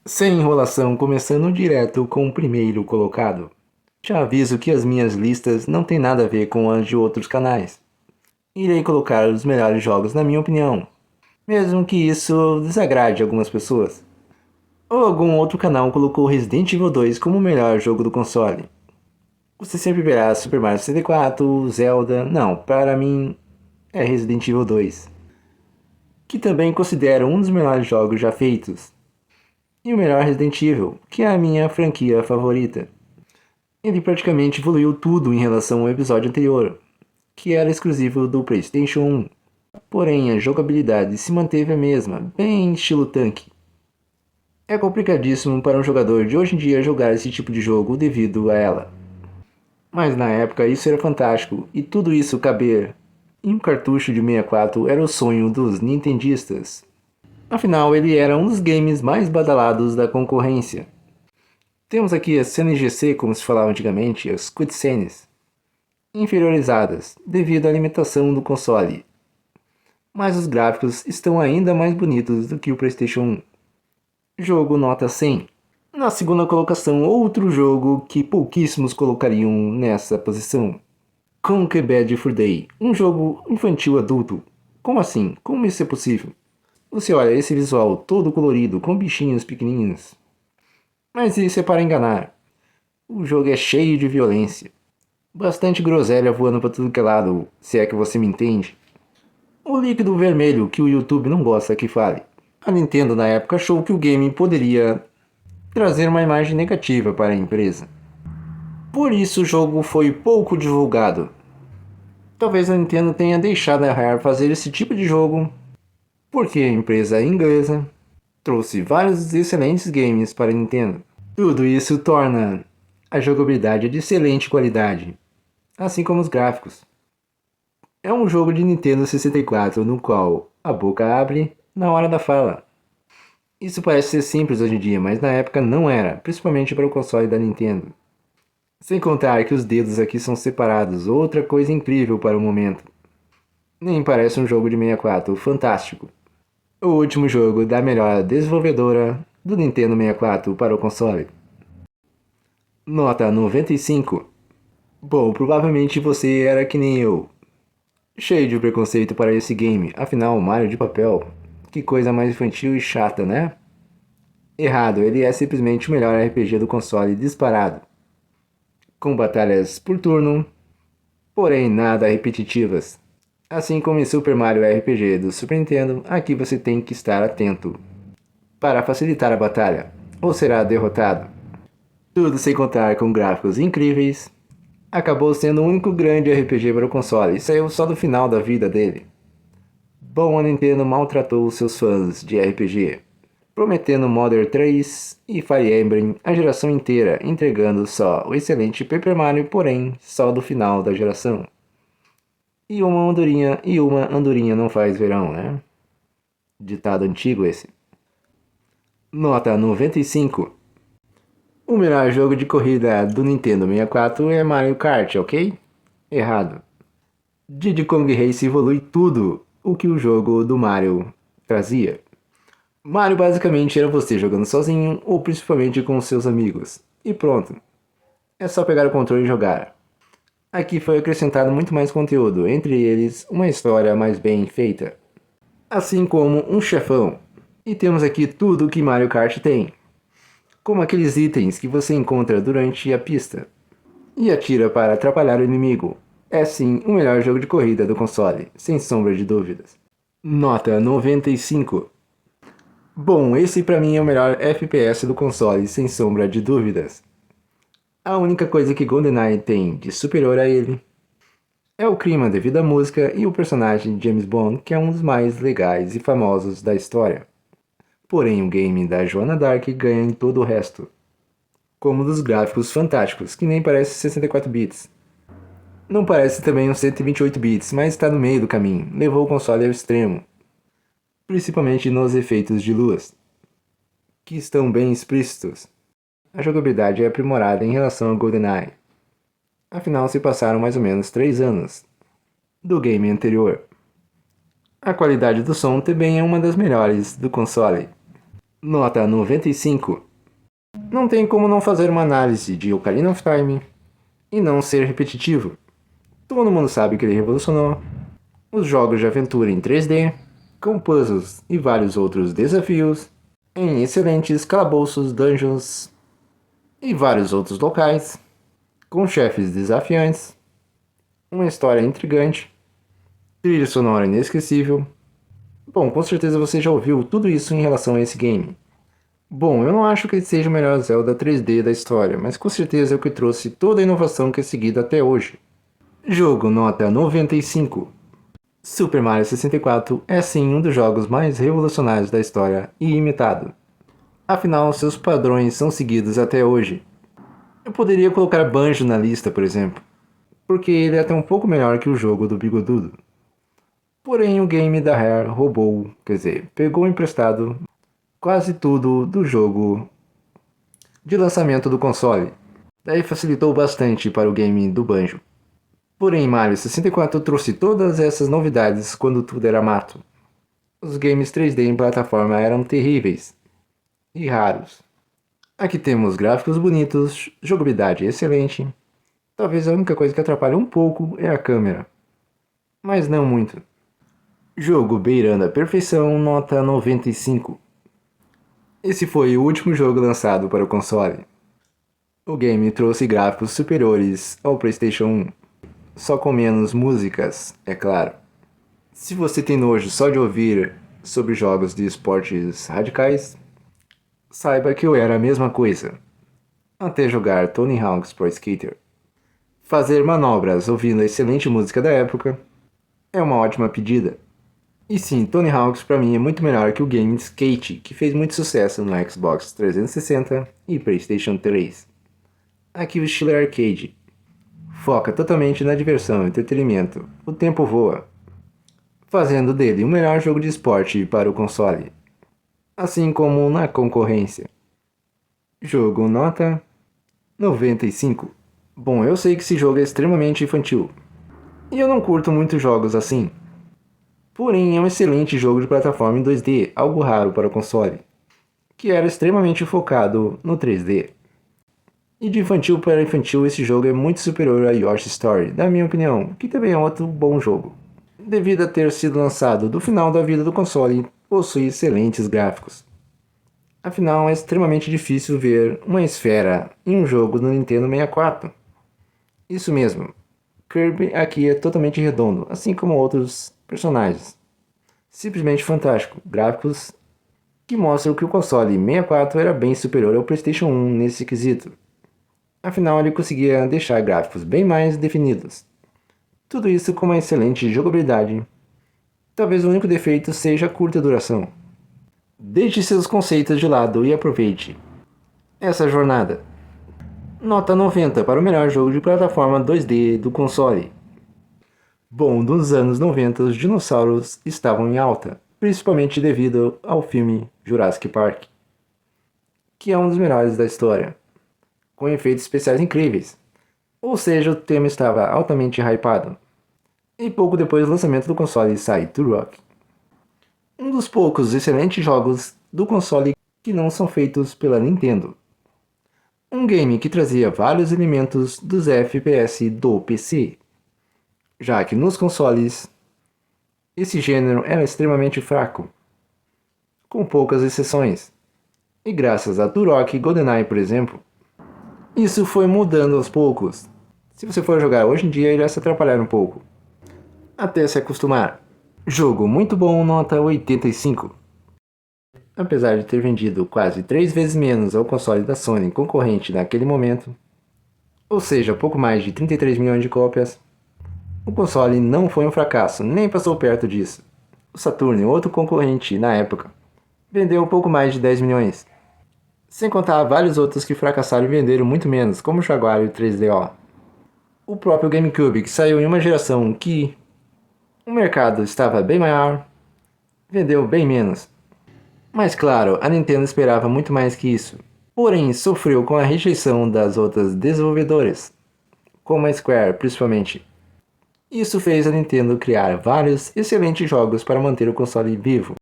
Sem enrolação, começando direto com o primeiro colocado. Já aviso que as minhas listas não têm nada a ver com as de outros canais. Irei colocar os melhores jogos na minha opinião, mesmo que isso desagrade algumas pessoas. Ou algum outro canal colocou Resident Evil 2 como o melhor jogo do console. Você sempre verá Super Mario 64, Zelda. Não, para mim é Resident Evil 2, que também considero um dos melhores jogos já feitos. E o melhor Resident Evil, que é a minha franquia favorita. Ele praticamente evoluiu tudo em relação ao episódio anterior, que era exclusivo do PlayStation 1. Porém, a jogabilidade se manteve a mesma, bem estilo tanque. É complicadíssimo para um jogador de hoje em dia jogar esse tipo de jogo devido a ela. Mas na época isso era fantástico, e tudo isso caber em um cartucho de 64 era o sonho dos nintendistas. Afinal, ele era um dos games mais badalados da concorrência. Temos aqui as CNGC, como se falava antigamente, as cutscenes, inferiorizadas devido à limitação do console, mas os gráficos estão ainda mais bonitos do que o PlayStation 1. Jogo nota 100. Na segunda colocação, outro jogo que pouquíssimos colocariam nessa posição. Conquer Bad Fur Day, um jogo infantil adulto. Como assim? Como isso é possível? Você olha esse visual todo colorido, com bichinhos pequenininhos. Mas isso é para enganar. O jogo é cheio de violência. Bastante groselha voando para tudo que é lado, se é que você me entende. O líquido vermelho que o YouTube não gosta que fale. A Nintendo na época achou que o game poderia trazer uma imagem negativa para a empresa. Por isso o jogo foi pouco divulgado. Talvez a Nintendo tenha deixado a Rare fazer esse tipo de jogo, porque a empresa inglesa trouxe vários excelentes games para a Nintendo. Tudo isso torna a jogabilidade de excelente qualidade, assim como os gráficos. É um jogo de Nintendo 64 no qual a boca abre na hora da fala. Isso parece ser simples hoje em dia, mas na época não era, principalmente para o console da Nintendo. Sem contar que os dedos aqui são separados, outra coisa incrível para o momento. Nem parece um jogo de 64, fantástico. O último jogo da melhor desenvolvedora do Nintendo 64 para o console. Nota 95. Bom, provavelmente você era que nem eu, cheio de preconceito para esse game, afinal Mario de papel, que coisa mais infantil e chata, né? Errado, ele é simplesmente o melhor RPG do console disparado, com batalhas por turno, porém nada repetitivas. Assim como em Super Mario RPG do Super Nintendo, aqui você tem que estar atento para facilitar a batalha, ou será derrotado. Tudo sem contar com gráficos incríveis. Acabou sendo o único grande RPG para o console e saiu só do final da vida dele. Bom, a Nintendo maltratou seus fãs de RPG, prometendo Modern 3 e Fire Emblem a geração inteira, entregando só o excelente Paper Mario, porém só do final da geração. E uma andorinha não faz verão, né? Ditado antigo esse. Nota 95. O melhor jogo de corrida do Nintendo 64 é Mario Kart, ok? Errado. Diddy Kong Race evolui tudo o que o jogo do Mario trazia. Mario basicamente era você jogando sozinho ou principalmente com seus amigos. E pronto. É só pegar o controle e jogar. Aqui foi acrescentado muito mais conteúdo, entre eles uma história mais bem feita, assim como um chefão. E temos aqui tudo o que Mario Kart tem, como aqueles itens que você encontra durante a pista e atira para atrapalhar o inimigo. É sim o melhor jogo de corrida do console, sem sombra de dúvidas. Nota 95. Bom, esse pra mim é o melhor FPS do console, sem sombra de dúvidas. A única coisa que GoldenEye tem de superior a ele é o clima devido à música e o personagem de James Bond, que é um dos mais legais e famosos da história. Porém, o game da Joana Dark ganha em todo o resto, como dos gráficos fantásticos, que nem parece 64 bits. Não parece também um 128 bits, mas está no meio do caminho, levou o console ao extremo, principalmente nos efeitos de luz, que estão bem explícitos. A jogabilidade é aprimorada em relação ao GoldenEye. Afinal, se passaram mais ou menos 3 anos do game anterior. A qualidade do som também é uma das melhores do console. Nota 95. Não tem como não fazer uma análise de Ocarina of Time e não ser repetitivo. Todo mundo sabe que ele revolucionou os jogos de aventura em 3D, com puzzles e vários outros desafios, em excelentes calabouços, dungeons e vários outros locais, com chefes desafiantes, uma história intrigante, trilha sonora inesquecível. Bom, com certeza você já ouviu tudo isso em relação a esse game. Bom, eu não acho que ele seja o melhor Zelda 3D da história, mas com certeza é o que trouxe toda a inovação que é seguida até hoje. Jogo nota 95. Super Mario 64 é sim um dos jogos mais revolucionários da história e imitado. Afinal, seus padrões são seguidos até hoje. Eu poderia colocar Banjo na lista, por exemplo, porque ele é até um pouco melhor que o jogo do Bigodudo. Porém, o game da Rare roubou, pegou emprestado quase tudo do jogo de lançamento do console. Daí facilitou bastante para o game do Banjo. Porém, Mario 64 trouxe todas essas novidades quando tudo era mato. Os games 3D em plataforma eram terríveis e raros. Aqui temos gráficos bonitos, jogabilidade excelente. Talvez a única coisa que atrapalha um pouco é a câmera, mas não muito. Jogo beirando a perfeição, nota 95. Esse foi o último jogo lançado para o console. O game trouxe gráficos superiores ao PlayStation 1, só com menos músicas, é claro. Se você tem nojo só de ouvir sobre jogos de esportes radicais, saiba que eu era a mesma coisa, até jogar Tony Hawk's Pro Skater. Fazer manobras ouvindo a excelente música da época é uma ótima pedida. E sim, Tony Hawk's pra mim é muito melhor que o game de skate, que fez muito sucesso no Xbox 360 e PlayStation 3. Aqui o estilo é arcade. Foca totalmente na diversão e entretenimento. O tempo voa, fazendo dele o melhor jogo de esporte para o console, assim como na concorrência. Jogo nota 95. Bom, eu sei que esse jogo é extremamente infantil, e eu não curto muito jogos assim. Porém, é um excelente jogo de plataforma em 2D, algo raro para o console, que era extremamente focado no 3D. E de infantil para infantil, esse jogo é muito superior a Yoshi's Story, na minha opinião, que também é outro bom jogo. Devido a ter sido lançado do final da vida do console, possui excelentes gráficos. Afinal, é extremamente difícil ver uma esfera em um jogo do Nintendo 64. Isso mesmo, Kirby aqui é totalmente redondo, assim como outros personagens. Simplesmente fantástico, gráficos que mostram que o console 64 era bem superior ao PlayStation 1 nesse quesito. Afinal, ele conseguia deixar gráficos bem mais definidos. Tudo isso com uma excelente jogabilidade. Talvez o único defeito seja a curta duração. Deixe seus conceitos de lado e aproveite essa jornada. Nota 90 para o melhor jogo de plataforma 2D do console. Bom, nos anos 90 os dinossauros estavam em alta, principalmente devido ao filme Jurassic Park, que é um dos melhores da história, com efeitos especiais incríveis. Ou seja, o tema estava altamente hypado. E pouco depois do lançamento do console sai Turok, um dos poucos excelentes jogos do console que não são feitos pela Nintendo. Um game que trazia vários elementos dos FPS do PC, já que nos consoles esse gênero era extremamente fraco, com poucas exceções. E graças a Turok e GoldenEye, por exemplo, isso foi mudando aos poucos. Se você for jogar hoje em dia, irá se atrapalhar um pouco, até se acostumar. Jogo muito bom, nota 85. Apesar de ter vendido quase 3 vezes menos ao console da Sony concorrente naquele momento, ou seja, pouco mais de 33 milhões de cópias, o console não foi um fracasso, nem passou perto disso. O Saturn, outro concorrente na época, vendeu um pouco mais de 10 milhões. Sem contar vários outros que fracassaram e venderam muito menos, como o Jaguar e o 3DO. O próprio GameCube, que saiu em uma geração que o mercado estava bem maior, vendeu bem menos. Mas claro, a Nintendo esperava muito mais que isso. Porém, sofreu com a rejeição das outras desenvolvedoras, como a Square principalmente. Isso fez a Nintendo criar vários excelentes jogos para manter o console vivo.